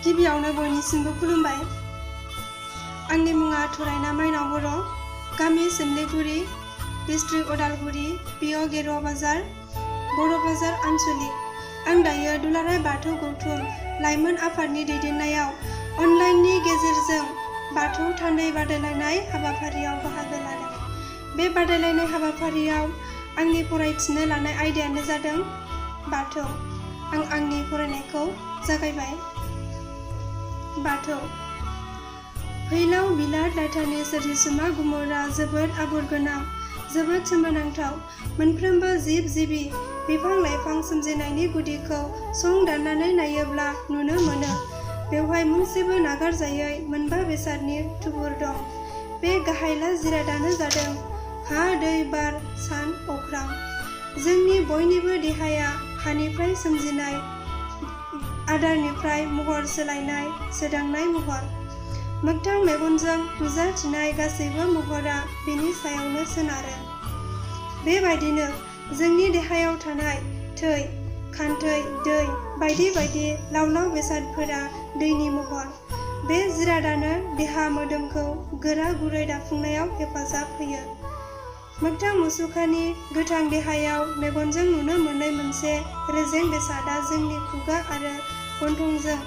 गिबियावनो बयनिसिमबो खुलुमबाय। आंनि मुङा थरायना माइनाव बर', गामि सोमलिगुरि, डिस्ट्रिक्ट उदालगुरि, पिअ गेरुवा बाजार, बर' बाजार आनसलिक। आं दायो दुलाराय बाथौ गौथुम लाइमोन आफादनि दैदेननायाव अनलाइननि गेजेरजों बाथौ थान्दै बादायलायनाय हाबाफारियाव बाहागो लादों। बे बादायलायनाय हाबाफारियाव आंनि फरायथिनो लानाय आयदायानो जादों बाथौ। आं आंनि फरायनायखौ जागायबाय। बाथौ। फैलाव बिलात लायथानि सोरजिसुमा गुमुरा जोबोद आगर गोनां, जोबोद सोमोनांथाव। मोनफ्रोमबो जिब जिबि, बिफां लाइफां सोमजिनायनि गुदिखौ सं दाननानै नायोब्ला नुनो मोनो। बेवहाय मोनसेबो नागारजायै मोनबा बेसादनि थुबुर दं। बे गाहायला जिरादानो जादों हा, दै, बार, सान, अख्रां। जोंनि बयनिबो देहाया हानिफ्राय सोमजिनाय, आदारनिफ्राय महर सोलायनाय, सोदांनाय महर। मोगथां मेगनजों नुजाथिनाय गासैबो महरा बेनि सायावनो सोनारो। बेबायदिनो जोंनि देहायाव थानाय थै, खान्थै, दै बायदि बायदि लाव-लाव बेसादफोरा दैनि महर। बे जिरादानो देहा मोदोमखौ गोरा गुरै दाफुंनायाव हेफाजाब होयो। मोगथां मुसुखानि गोथां देहायाव मेगनजों नुनो मोनै मोनसे रेजें बेसादा जोंनि खुगा आरो गन्थंजों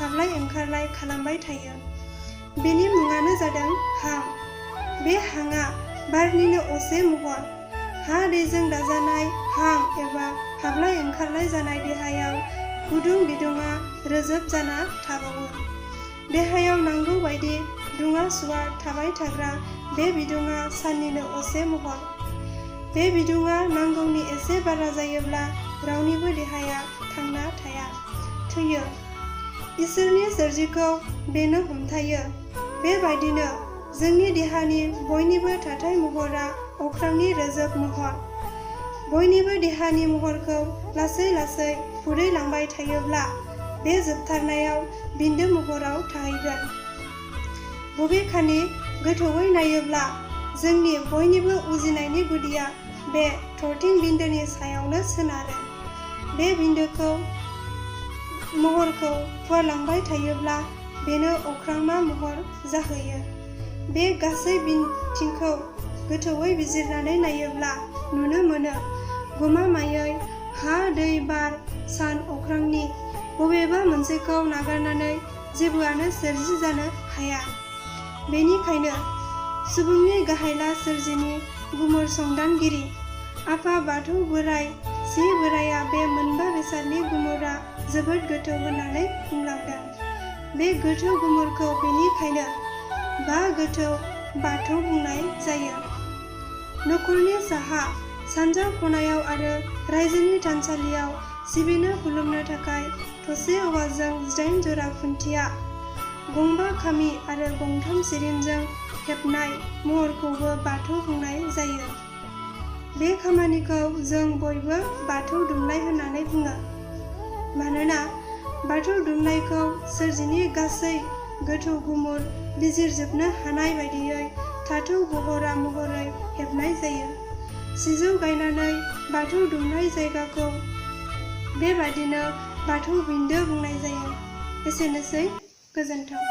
हाबलाय ओंखारलाय खालामबाय थायो। बेनि मुङानो जादों हां। बे हांआ बारनिनो असे महर। हा दैजों दाजानाय हां एबा हाबलाय ओंखारलाय जानाय देहायाव गुदुं बिदुङा रोजोब जाना थाबावो। देहायाव नांगौ बायदि दुङा सुवा थाबाय थाग्रा बे बिदुङा साननिनो असे महर। बे बिदुङा नांगौनि एसे बारा जायोब्ला रावनिबो देहाया थांना थाया, थैयो। इसोरनि सोरजिखौ बेनो हमथायो। बेबायदिनो जोंनि देहानि बयनिबो थाथाय महरा अख्रांनि रोजोब महर। बयनिबो देहानि महरखौ लासै लासै फुरैलांबाय थायोब्ला बे जोबथारनायाव बिन्दो महराव थाहैगोन। बबेखानि गोथौयै नायोब्ला जोंनि बयनिबो उजिनायनि गुदिया बे थरथिं बिन्दोनि सायावनो सोनारो। बे बिन्दोखौ महरखौ फुवारलांबाय थायोब्ला बेनो अख्रांमा महर जाहैयो। बे गासै बिथिंखौ गोथौयै बिजिरनानै नायोब्ला नुनो मोनो गमामायै हा, दै, बार, सान, अख्रांनि बबेबा मोनसेखौ नागारनानै जेबोआनो सोरजि जानो हाया। बेनिखायनो सुबुंनि गाहायला सोरजिनि गुमुर संदानगिरि आफा बाथौ बोराइ सि बोराइया बे मोनबा बेसादनि गुमुरा जोबोद गोथौ होननानै बुंलांदों। बे गोथौ गुमुरखौ बेनिखायनो बा गोथौ बाथौ बुंनाय जायो। नखरनि साहा सानजा खनायाव आरो रायजोनि थानसालियाव सिबिनो खुलुमनो थाखाय थसे औवाजों 8 जरा खुन्थिया, गंबा खामि आरो गंथाम सिरिनजों हेबनाय महरखौबो बाथौ बुंनाय जायो। बे खामानिखौ जों बयबो बाथौ दुमनाय होननानै बुङो। मानोना बाथौ दुमनायखौ सोरजिनि गासै गोथौ गुमुर बिजिरजोबनो हानाय बायदियै थाथौ बहरा महरै हेबनाय जायो। सिजौ गायनानै बाथौ दुमनाय जायगाखौ बेबादिनो बाथौ बिन्दो बुंनाय जायो। एसेनोसै, गोजोन्थों।